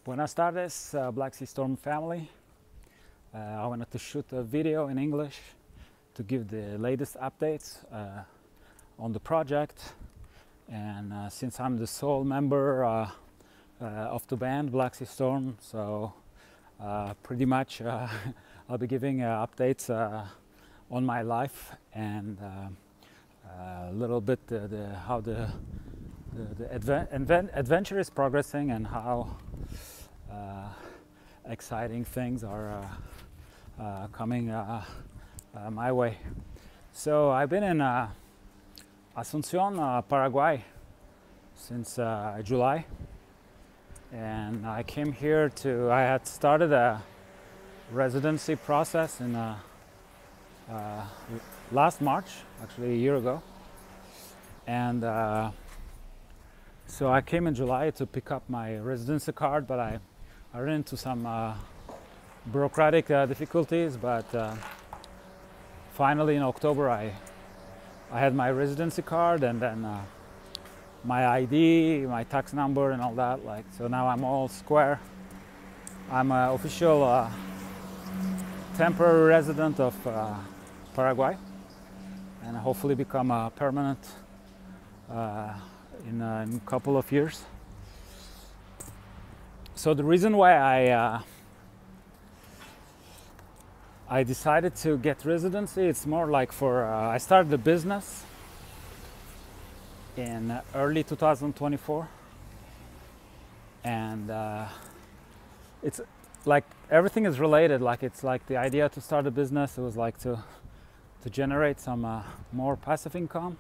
Buenas tardes, Black Sea Storm family. I wanted to shoot a video in English to give the latest updates on the project. And since I'm the sole member of the band Black Sea Storm, so pretty much I'll be giving updates on my life and a little bit how the adventure is progressing and how exciting things are coming my way. So I've been in Asunción, Paraguay since July, and I came here I had started a residency process in last March, actually a year ago, and so I came in July to pick up my residency card, but I ran into some bureaucratic difficulties, but finally in October I had my residency card, and then my ID, my tax number and all that, so now I'm all square. I'm an official temporary resident of Paraguay, and hopefully become a permanent in a couple of years. So the reason why I decided to get residency, it's more like I started a business in early 2024, and it's like everything is related. Like it's like the idea to start a business, it was like to generate some more passive income,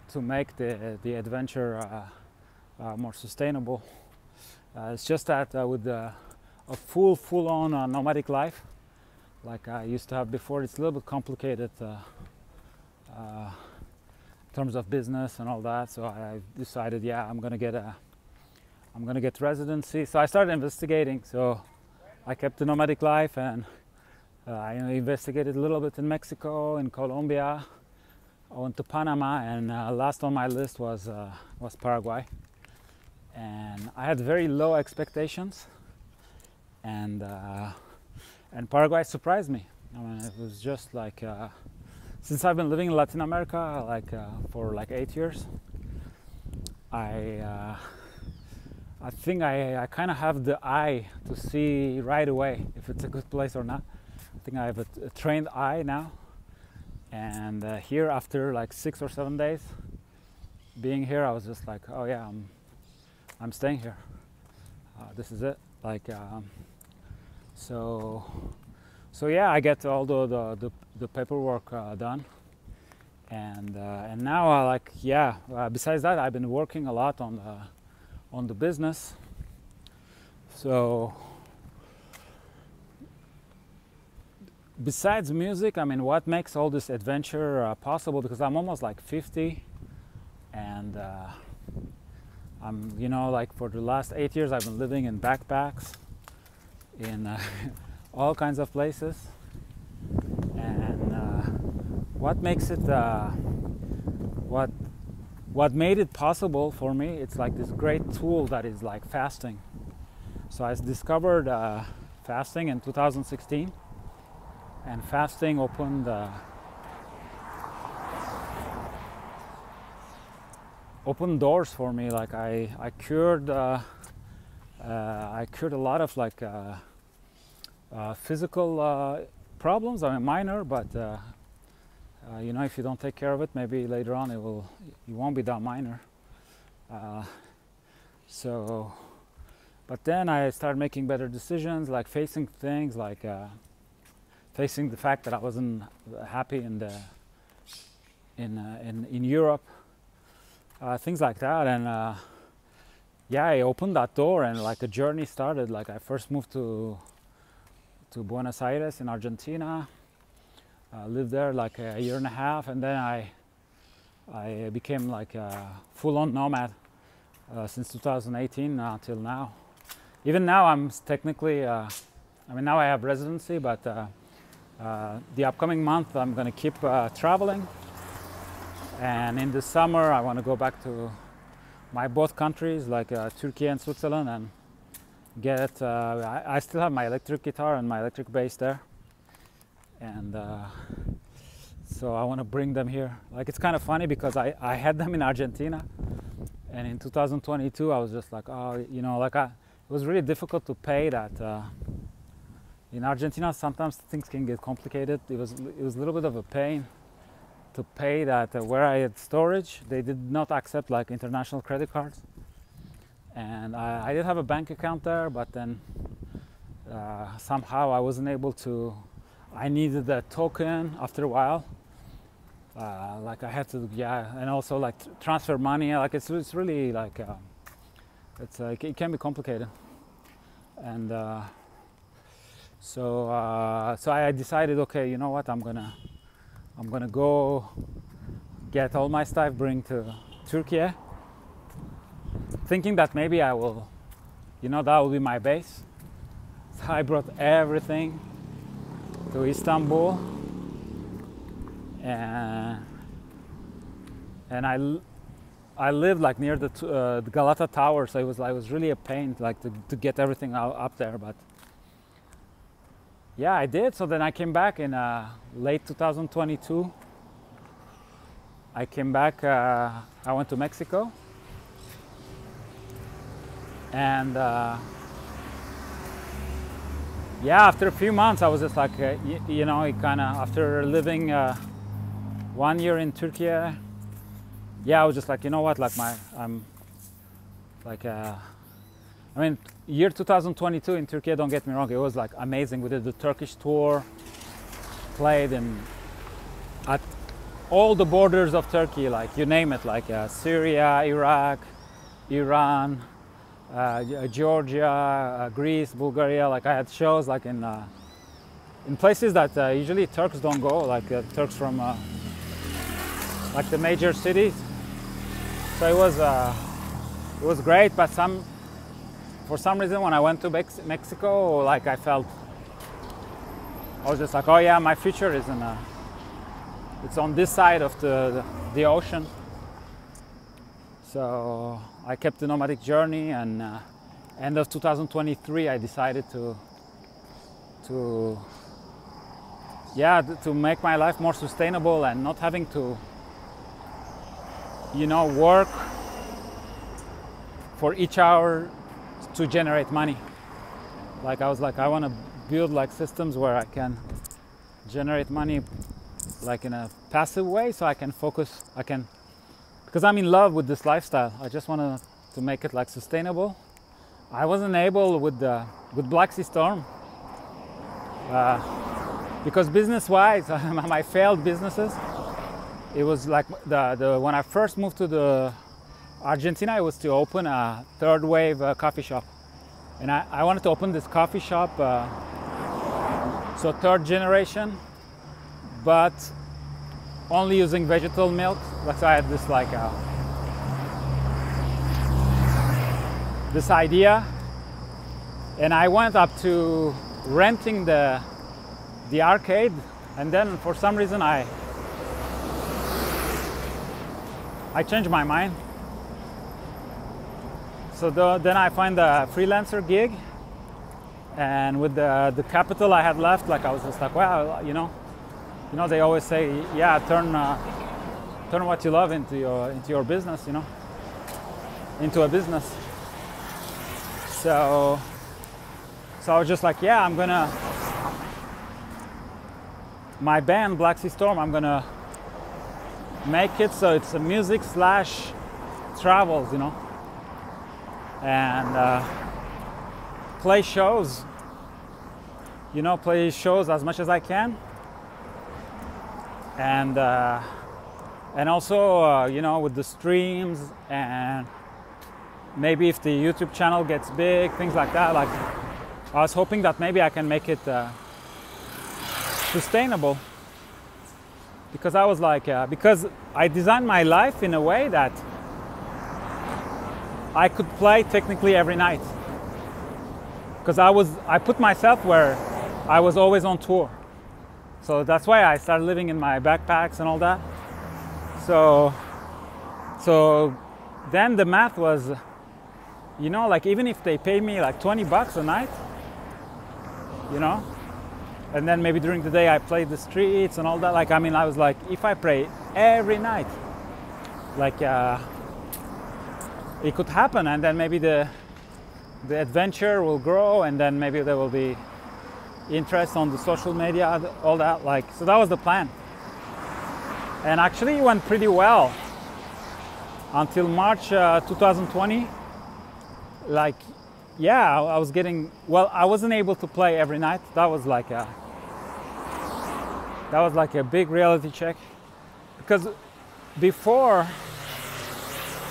to make the adventure more sustainable. It's just that with a full-on nomadic life, like I used to have before, it's a little bit complicated in terms of business and all that. So I decided, yeah, I'm gonna get residency. So I started investigating. So I kept the nomadic life, and I investigated a little bit in Mexico, in Colombia. I went to Panama, and last on my list was Paraguay. And I had very low expectations, and Paraguay surprised me. I mean, it was just like since I've been living in Latin America for 8 years, I think I kind of have the eye to see right away if it's a good place or not. I think I have a trained eye now. And here, after 6 or 7 days being here, I was just like, oh yeah, I'm staying here. This is it. So yeah, I get all the paperwork done, and now besides that, I've been working a lot on the business. So besides music, I mean, what makes all this adventure possible? Because I'm almost 50, and I'm, for the last 8 years, I've been living in backpacks in all kinds of places. And what makes it, what made it possible for me, it's this great tool that is fasting. So I discovered fasting in 2016. And fasting opened doors for me. I cured a lot of physical problems. I mean, minor, but if you don't take care of it, maybe later on it won't be that minor. But then I started making better decisions, facing things, facing the fact that I wasn't happy in Europe, things like that, and yeah, I opened that door, and a journey started. I first moved to Buenos Aires in Argentina, lived there a year and a half, and then I became a full-on nomad since 2018 till now. Even now, I'm technically, now I have residency, but the upcoming month I'm going to keep traveling, and in the summer I want to go back to my both countries, Turkey and Switzerland, get. I still have my electric guitar and my electric bass there, and so I want to bring them here. Like, it's kind of funny because I had them in Argentina, and in 2022 I was just like, oh, you know, like it was really difficult to pay that. In Argentina, sometimes things can get complicated. It was a little bit of a pain to pay that. Where I had storage, they did not accept like international credit cards, and I did have a bank account there, but then somehow I wasn't able to. I needed a token after a while. Like I had to, yeah, and also like transfer money. Like it's really like it can be complicated, and so I decided, okay, you know what, I'm gonna go get all my stuff, bring to Turkey, thinking that maybe I will, you know, that will be my base. So I brought everything to Istanbul, and I lived like near the Galata Tower, so it was really a pain like to get everything up there, but yeah, I did. So then I came back in late 2022. I came back, I went to Mexico, and yeah, after a few months I was just like, you know, it kind of, after living 1 year in Turkey, yeah, I was just like, you know what, like I'm like, I mean, year 2022 in Turkey, don't get me wrong, it was like amazing. We did the Turkish tour, played at all the borders of Turkey, like you name it, like Syria, Iraq, Iran, Georgia, Greece, Bulgaria. Like I had shows like in places that usually Turks don't go, like Turks from like the major cities. So it was great, but for some reason when I went to Mexico, like I was just like, oh yeah, my future is it's on this side of the ocean. So I kept the nomadic journey, and end of 2023 I decided to make my life more sustainable and not having to, you know, work for each hour to generate money. Like I was like, I want to build like systems where I can generate money like in a passive way, so I can focus, because I'm in love with this lifestyle. I just want to make it like sustainable. I wasn't able with Black Sea Storm because business-wise, my failed businesses. It was like when I first moved to the Argentina, it was to open a third wave coffee shop, and I wanted to open this coffee shop, so third generation, but only using vegetable milk. That's why I had this like this idea, and I went up to renting the arcade, and then for some reason I changed my mind. So then I find a freelancer gig, and with the capital I had left, like I was just like, well, you know, they always say, yeah, turn what you love into your business, you know, into a business. So I was just like, yeah, my band Black Sea Storm, I'm gonna make it so it's a music / travels, you know, and play shows as much as I can, and also you know, with the streams, and maybe if the YouTube channel gets big, things like that. Like I was hoping that maybe I can make it sustainable, because I was like, because I designed my life in a way that I could play technically every night, because I put myself where I was always on tour. So that's why I started living in my backpacks and all that. So then the math was, you know, like even if they pay me like $20 a night, you know, and then maybe during the day I play the streets and all that. Like, I mean, I was like, if I play every night, like it could happen, and then maybe the adventure will grow, and then maybe there will be interest on the social media, all that. Like, so that was the plan, and actually it went pretty well until March 2020. Like, yeah, I was getting, well, I wasn't able to play every night. That was like a big reality check, because before,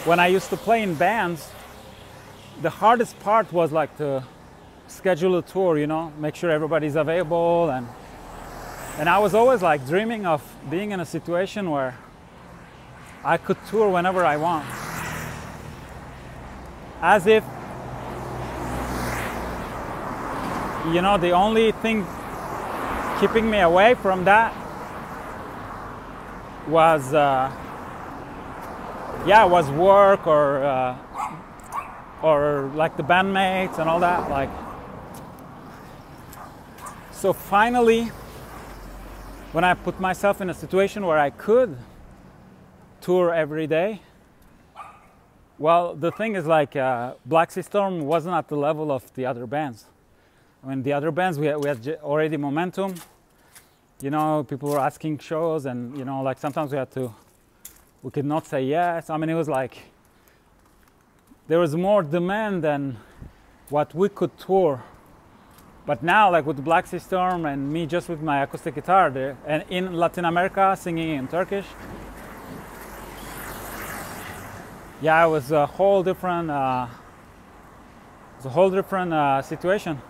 when I used to play in bands, the hardest part was like to schedule a tour, you know, make sure everybody's available, and I was always like dreaming of being in a situation where I could tour whenever I want, as if, you know, the only thing keeping me away from that was was work, or like the bandmates and all that. Like, so finally, when I put myself in a situation where I could tour every day, well, the thing is, like, Black Sea Storm wasn't at the level of the other bands. I mean, the other bands, we had already momentum. You know, people were asking shows, and, you know, like sometimes we could not say yes. I mean, it was like, there was more demand than what we could tour. But now, like with Black Sea Storm and me just with my acoustic guitar there, and in Latin America singing in Turkish, yeah, it was a whole different, situation.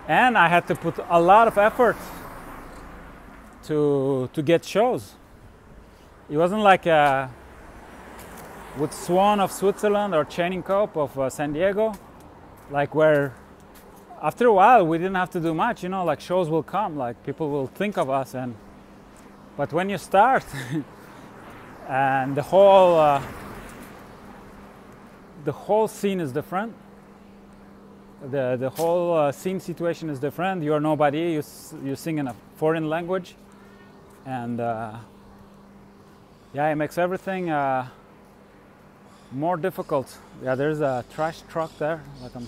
And I had to put a lot of effort to get shows. It wasn't like with Swan of Switzerland or Chaining Cope of San Diego, like where after a while we didn't have to do much, you know, like shows will come, like people will think of us, but when you start and the whole scene is different, the whole scene situation is different. You're nobody, you sing in a foreign language, and yeah, it makes everything more difficult. Yeah, there's a trash truck there. Like, I'm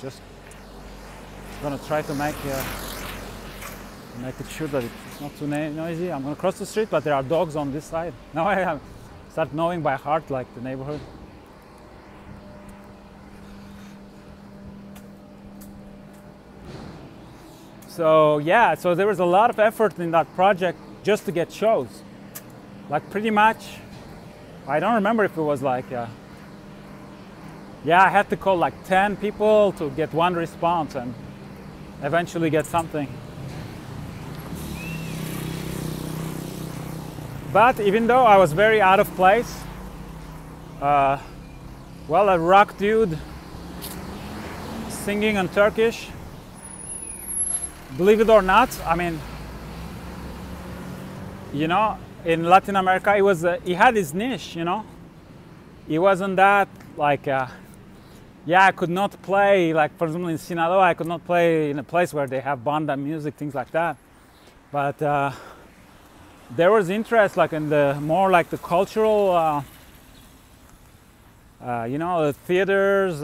just gonna try to make it sure that it's not too noisy. I'm gonna cross the street, but there are dogs on this side. Now I start knowing by heart like the neighborhood. So yeah, so there was a lot of effort in that project just to get shows. Like pretty much, I don't remember if it was like, I had to call like 10 people to get one response and eventually get something. But even though I was very out of place, a rock dude singing in Turkish, believe it or not, I mean, you know, in Latin America, he had his niche, you know. It wasn't that like, I could not play, like for example in Sinaloa, I could not play in a place where they have banda music, things like that. But there was interest like in the more like the cultural, you know, the theaters,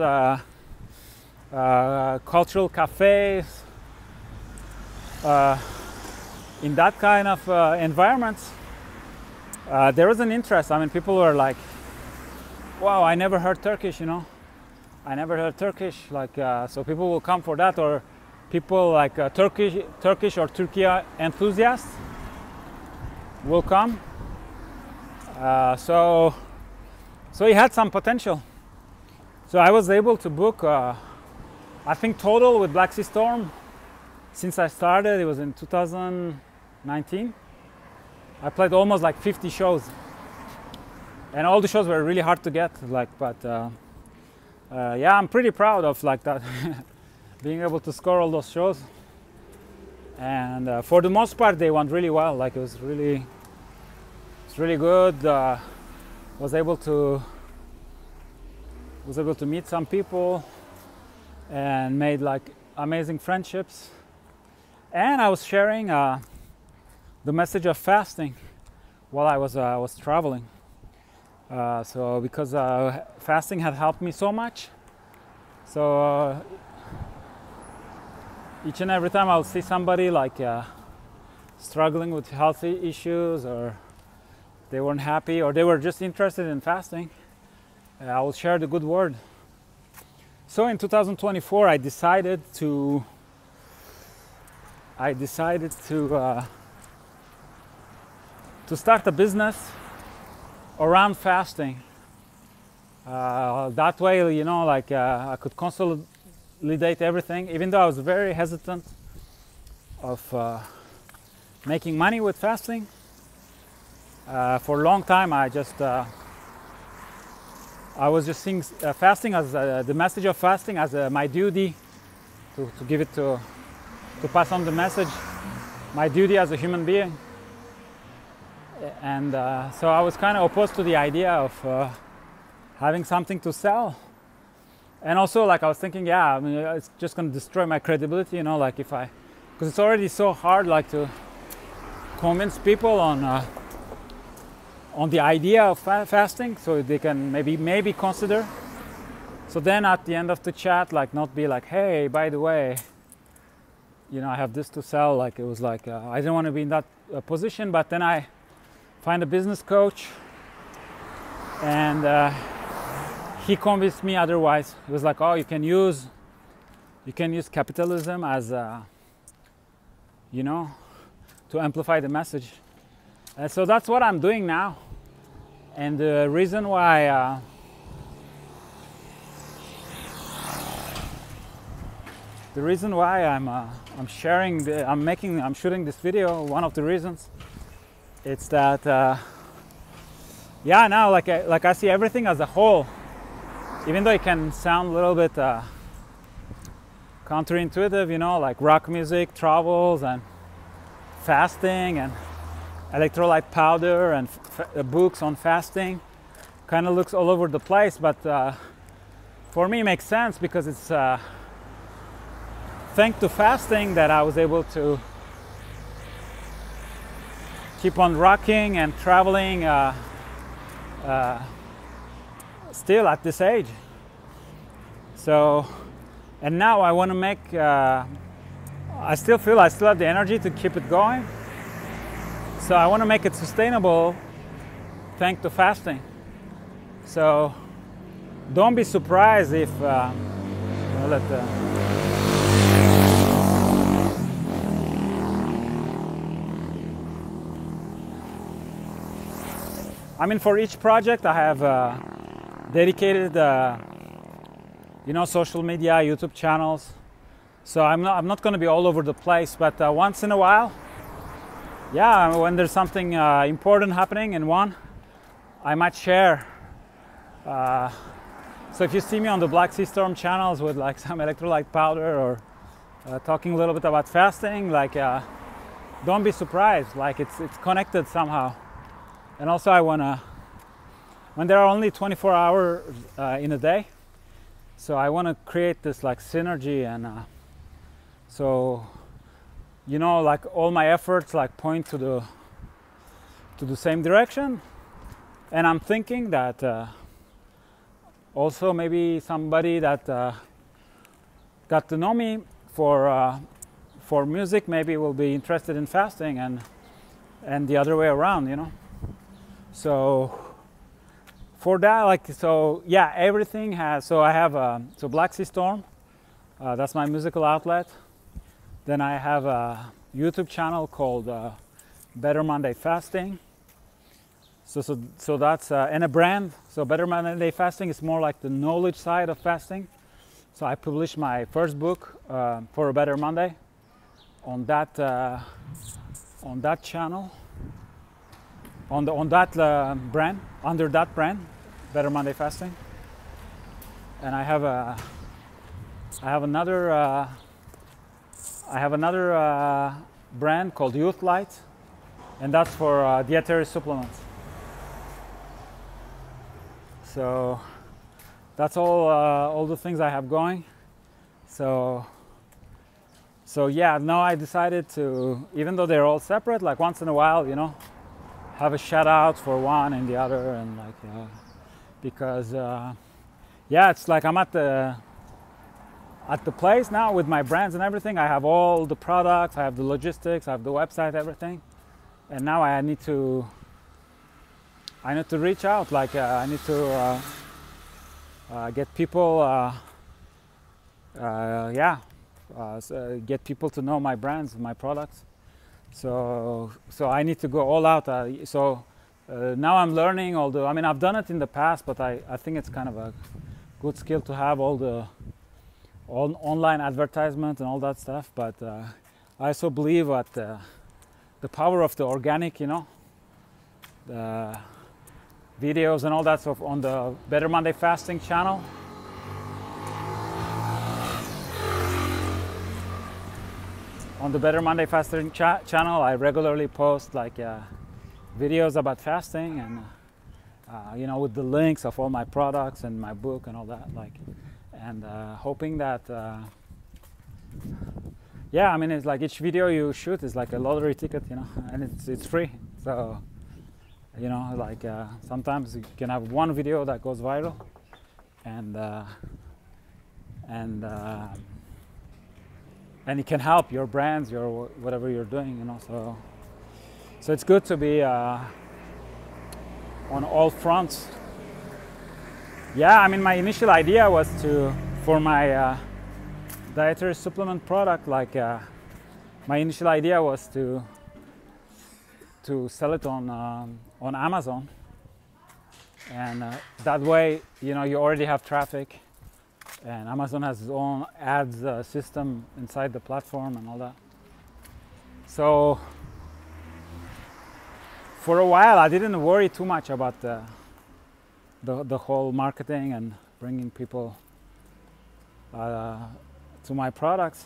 cultural cafes, in that kind of environments. There was an interest. I mean, people were like, wow, I never heard Turkish, you know. I never heard Turkish. Like, so people will come for that, or people like Turkish or Turkey enthusiasts will come. So he had some potential. So I was able to book, I think total with Black Sea Storm, since I started, it was in 2019. I played almost like 50 shows, and all the shows were really hard to get. Like, but yeah, I'm pretty proud of like that, being able to score all those shows. And for the most part, they went really well. Like it's really good. Was able to was able to meet some people and made like amazing friendships. And I was sharing the message of fasting while I was traveling. So because fasting had helped me so much, so each and every time I'll see somebody like struggling with healthy issues, or they weren't happy, or they were just interested in fasting, I will share the good word. So in 2024, I decided to start a business around fasting. That way, you know, like I could consolidate everything. Even though I was very hesitant of making money with fasting, for a long time I was just seeing fasting as the message of fasting as my duty to give it to pass on the message, my duty as a human being. And so I was kind of opposed to the idea of having something to sell. And also, like, I was thinking, yeah, I mean, it's just going to destroy my credibility, you know, like because it's already so hard, like, to convince people on the idea of fasting, so they can maybe consider. So then at the end of the chat, like, not be like, hey, by the way, you know, I have this to sell. Like, it was like I didn't want to be in that position. But then I find a business coach, and he convinced me otherwise. He was like, oh, you can use capitalism as you know, to amplify the message. And so that's what I'm doing now. And the reason why I'm shooting this video, one of the reasons, it's that yeah, now like I see everything as a whole, even though it can sound a little bit counterintuitive, you know, like rock music, travels, and fasting, and electrolyte powder, and books on fasting. Kind of looks all over the place, but for me it makes sense, because it's thanks to fasting that I was able to keep on rocking and traveling still at this age. So, and now I want to make I still feel I still have the energy to keep it going, so I want to make it sustainable thanks to fasting. So don't be surprised if I mean, for each project I have dedicated you know, social media, YouTube channels. So I'm not going to be all over the place, but once in a while, yeah, when there's something important happening in one, I might share. So if you see me on the Black Sea Storm channels with like some electrolyte powder, or talking a little bit about fasting, like don't be surprised, like it's connected somehow. And also I wanna, when there are only 24 hours in a day, so I want to create this like synergy, and so, you know, like all my efforts like point to the same direction. And I'm thinking that also maybe somebody that got to know me for music maybe will be interested in fasting, and the other way around, you know. So for that, like, so yeah, everything has, so I have so Black Sea Storm, that's my musical outlet. Then I have a YouTube channel called Better Monday Fasting. So that's and a brand. So Better Monday Fasting is more like the knowledge side of fasting. So I published my first book for a Better Monday on that channel, on that brand, under that brand, Better Monday Fasting. And I have another brand called Youth Light, and that's for dietary supplements. So that's all the things I have going. So yeah, now I decided to, even though they're all separate, like once in a while, you know, have a shout out for one and the other, and like because yeah, it's like I'm at the place now with my brands and everything. I have all the products, I have the logistics, I have the website, everything, and now I need to reach out. Like I need to get people, get people to know my brands, my products. So I need to go all out. Now I'm learning all the. I mean, I've done it in the past, but I think it's kind of a good skill to have all the online advertisement and all that stuff. But I also believe that the power of the organic, you know, the videos and all that stuff on the Better Monday Fasting channel. On the Better Monday Fasting channel, I regularly post like videos about fasting, and you know, with the links of all my products and my book and all that, like, and hoping that yeah, I mean, it's like each video you shoot is like a lottery ticket, you know, and it's free. So you know, like sometimes you can have one video that goes viral, and it can help your brands, your whatever you're doing, you know. So it's good to be on all fronts. Yeah, I mean, my initial idea was for my dietary supplement product, like my initial idea was to sell it on Amazon, and that way, you know, you already have traffic. And Amazon has its own ads system inside the platform and all that. So for a while, I didn't worry too much about the whole marketing and bringing people to my products.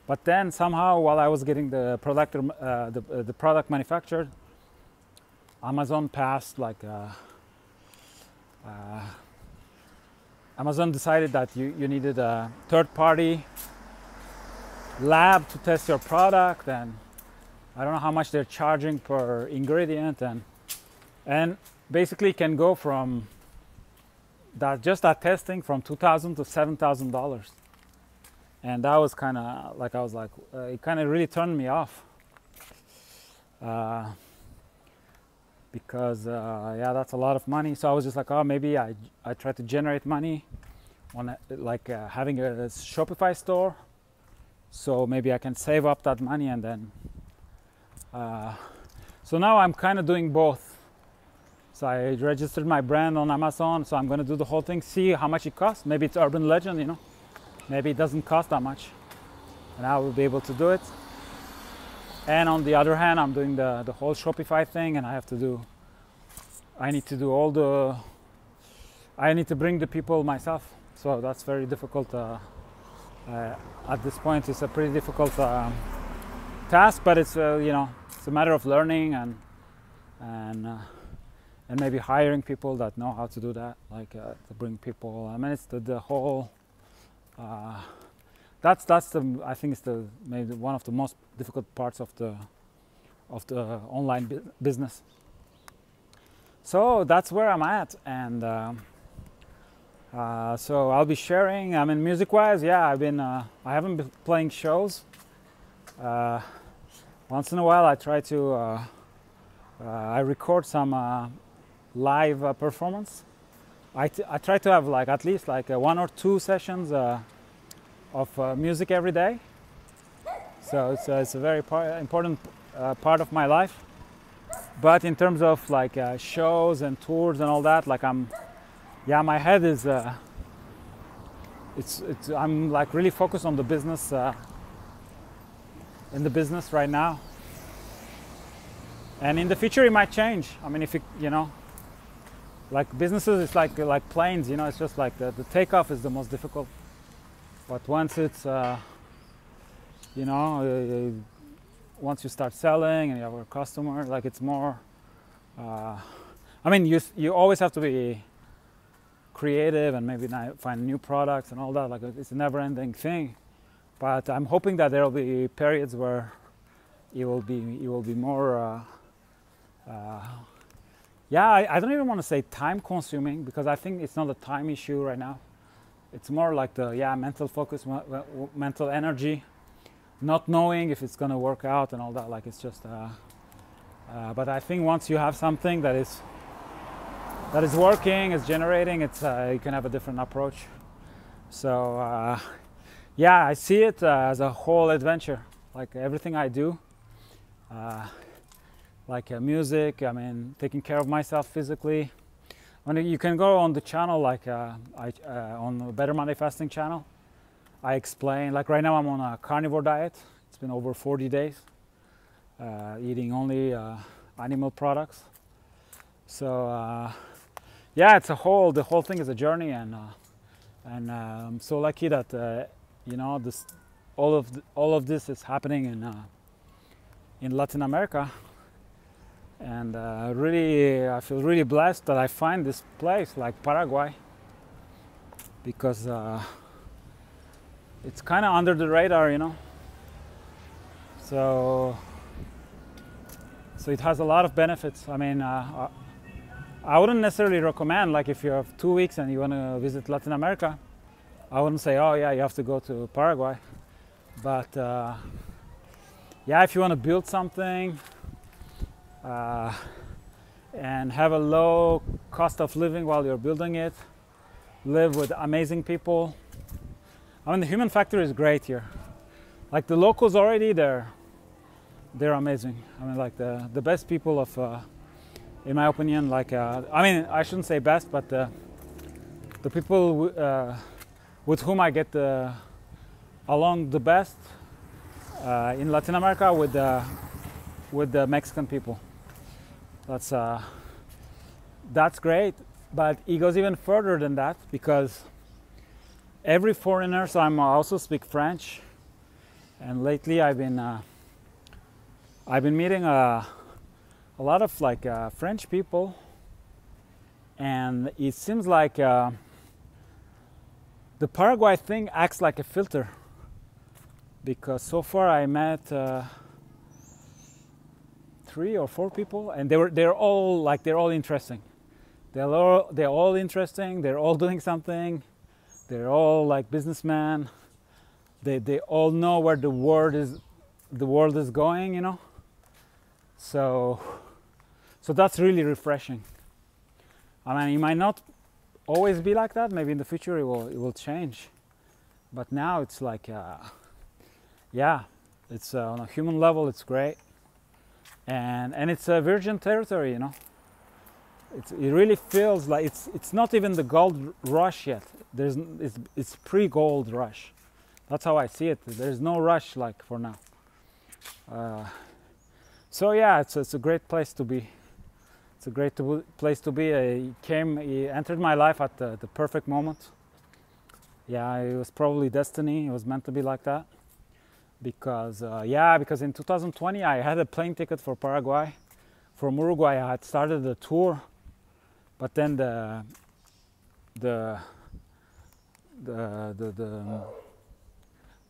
But then somehow, while I was getting the product manufactured, Amazon passed like Amazon decided that you needed a third-party lab to test your product, and I don't know how much they're charging per ingredient, and basically can go from that testing from $2,000 to $7,000, and that was kind of like, I was like, it kind of really turned me off, because yeah, that's a lot of money. So I was just like, oh, maybe I try to generate money on having a Shopify store, so maybe I can save up that money, and then so now I'm kind of doing both. So I registered my brand on Amazon, so I'm going to do the whole thing, see how much it costs. Maybe it's urban legend, you know, maybe it doesn't cost that much, and I will be able to do it. And on the other hand, I'm doing the whole Shopify thing, and I need to bring the people myself. So that's very difficult. At this point, it's a pretty difficult task, but it's you know, it's a matter of learning and maybe hiring people that know how to do that, like to bring people. I mean, it's the whole. That's I think it's maybe one of the most difficult parts of the online business. So that's where I'm at, and so I'll be sharing. I mean, music-wise, yeah, I haven't been playing shows. Once in a while, I try to I record some live performance. I try to have like at least like 1 or 2 sessions of music every day. So it's a very important part of my life. But in terms of like shows and tours and all that, like my head is I'm like really focused on the business, in the business right now. And in the future it might change. I mean, if you know, like businesses, it's like planes, you know, it's just like the takeoff is the most difficult. But once it's you know, once you start selling and you have a customer, like it's more I mean, you always have to be creative and maybe find new products and all that. Like it's a never-ending thing. But I'm hoping that there will be periods where it will be more. Yeah, I don't even want to say time-consuming, because I think it's not a time issue right now. It's more like the mental focus, mental energy, not knowing if it's gonna work out and all that. Like it's just. But I think once you have something that is working, is generating, it's you can have a different approach. So yeah, I see it as a whole adventure. Like everything I do, like music. I mean, taking care of myself physically. I mean, you can go on the channel, like on the Better Monday Fasting channel. I explain. Like right now, I'm on a carnivore diet. It's been over 40 days. Eating only animal products. So yeah, the whole thing is a journey, and I'm so lucky that you know, all of this is happening in Latin America, and really I feel really blessed that I find this place like Paraguay, because it's kind of under the radar, you know. So it has a lot of benefits. I mean, I wouldn't necessarily recommend, like if you have 2 weeks and you want to visit Latin America, I wouldn't say, oh yeah, you have to go to Paraguay. But yeah, if you want to build something and have a low cost of living while you're building it, live with amazing people. I mean, the human factor is great here. Like the locals already, they're amazing. I mean, like the best people of, in my opinion, like, I mean, I shouldn't say best, but the people with whom I get along the best in Latin America with the Mexican people. That's great, but it goes even further than that, because every foreigner, so I also speak French, and lately I've been meeting a lot of like French people, and it seems like the Paraguay thing acts like a filter, because so far I met 3 or 4 people, and they're all interesting. They're all interesting. They're all doing something. They're all like businessmen. They all know where the world is going, you know. So that's really refreshing. I mean, it might not always be like that. Maybe in the future it will change. But now it's like, yeah, it's on a human level, it's great, and it's a virgin territory, you know. It really feels like it's not even the gold rush yet. It's pre-gold rush. That's how I see it. There's no rush like for now. So yeah, it's a great place to be. It's a great place to be. He entered my life at the perfect moment. Yeah, it was probably destiny. It was meant to be like that. Because because in 2020 I had a plane ticket for Paraguay. From Uruguay I had started the tour, but then the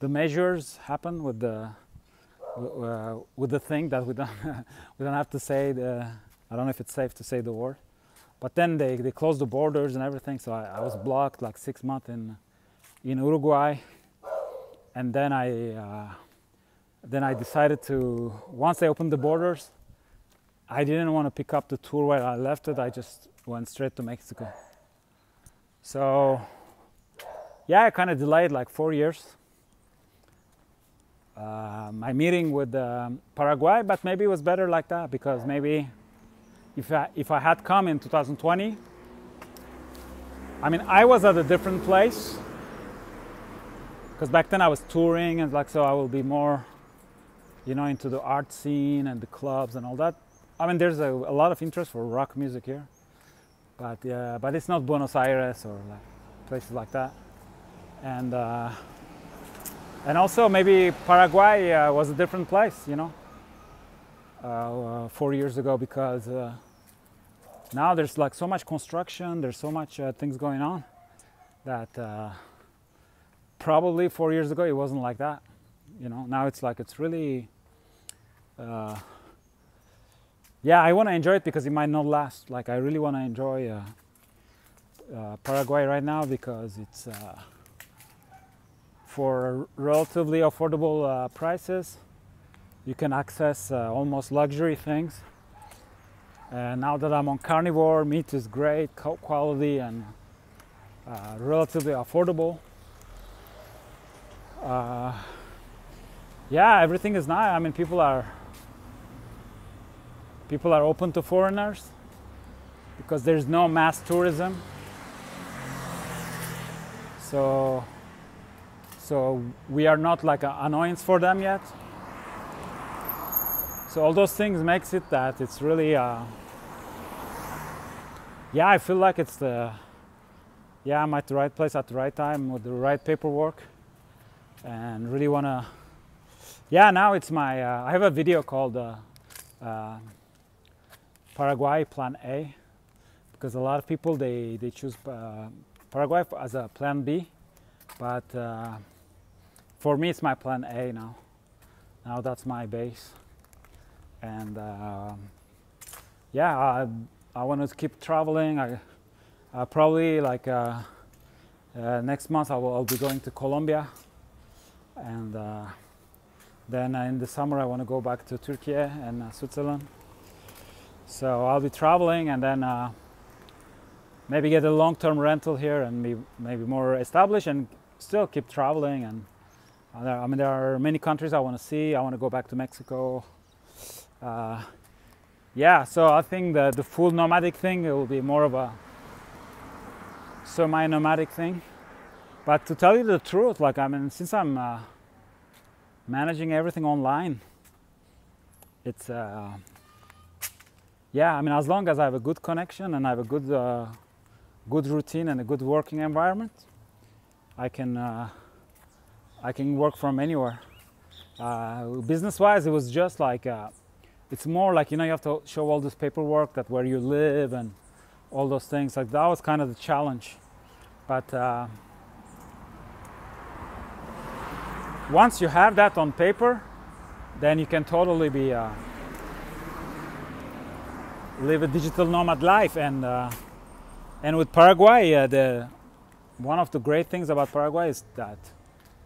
measures happened with the thing that we don't have to say I don't know if it's safe to say the word, but then they closed the borders and everything, so I was blocked like 6 months in Uruguay, and then I decided to, once they opened the borders, I didn't want to pick up the tour where I left it. I just went straight to Mexico. So yeah, I kind of delayed like 4 years my meeting with Paraguay, but maybe it was better like that, because maybe if I had come in 2020, I mean, I was at a different place, because back then I was touring, and like, so I will be more, you know, into the art scene and the clubs and all that. I mean, there's a lot of interest for rock music here, but it's not Buenos Aires or like places like that. And also maybe Paraguay was a different place, you know, 4 years ago, because now there's like so much construction, there's so much things going on that probably 4 years ago it wasn't like that. You know, now it's like it's really yeah, I want to enjoy it because it might not last. Like I really want to enjoy Paraguay right now because it's for relatively affordable prices. You can access almost luxury things. And now that I'm on carnivore, meat is great, quality and relatively affordable. Yeah, everything is nice. I mean, people are open to foreigners because there's no mass tourism. So we are not like an annoyance for them yet. So all those things makes it that it's really, yeah, I feel like it's I'm at the right place at the right time with the right paperwork, and really wanna, yeah. Now it's my, I have a video called Paraguay Plan A, because a lot of people they choose Paraguay as a Plan B, but for me it's my Plan A now. Now that's my base. And yeah, I want to keep traveling. I probably like next month I'll be going to Colombia, and then in the summer I want to go back to Turkey and Switzerland. So I'll be traveling, and then maybe get a long-term rental here and maybe more established and still keep traveling. And I mean, there are many countries I want to see. I want to go back to Mexico. Yeah, so I think the full nomadic thing, it will be more of a semi-nomadic thing. But to tell you the truth, like, I mean, since I'm managing everything online, it's yeah, I mean, as long as I have a good connection and I have a good routine and a good working environment, I can work from anywhere. Business-wise, it was just like it's more like, you know, you have to show all this paperwork that where you live and all those things. Like that was kind of the challenge. But once you have that on paper, then you can totally be live a digital nomad life. And with Paraguay, one of the great things about Paraguay is that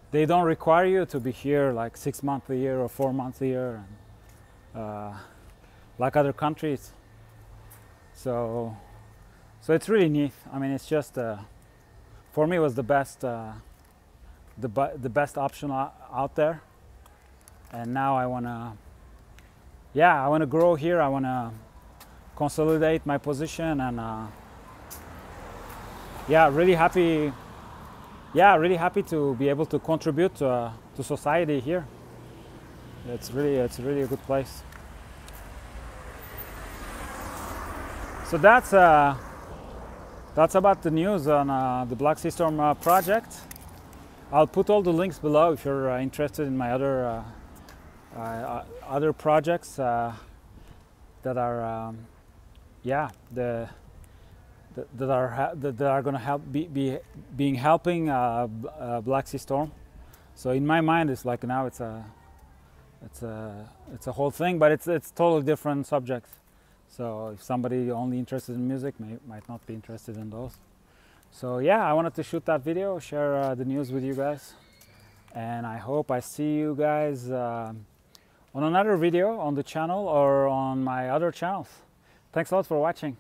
they don't require you to be here like 6 months a year or 4 months a year, and, like other countries. So it's really neat. I mean, it's just for me it was the best option out there. And now I wanna, yeah, I wanna grow here. I wanna consolidate my position, and yeah, really happy. Yeah, really happy to be able to contribute to society here. It's really a good place. So that's about the news on the Black Sea Storm project. I'll put all the links below if you're interested in my other projects that are yeah, that are going to help helping Black Sea Storm. So in my mind, it's like now it's a whole thing, but it's totally different subjects. So if somebody only interested in music might not be interested in those. So yeah, I wanted to shoot that video, share the news with you guys, and I hope I see you guys on another video on the channel or on my other channels. Thanks a lot for watching.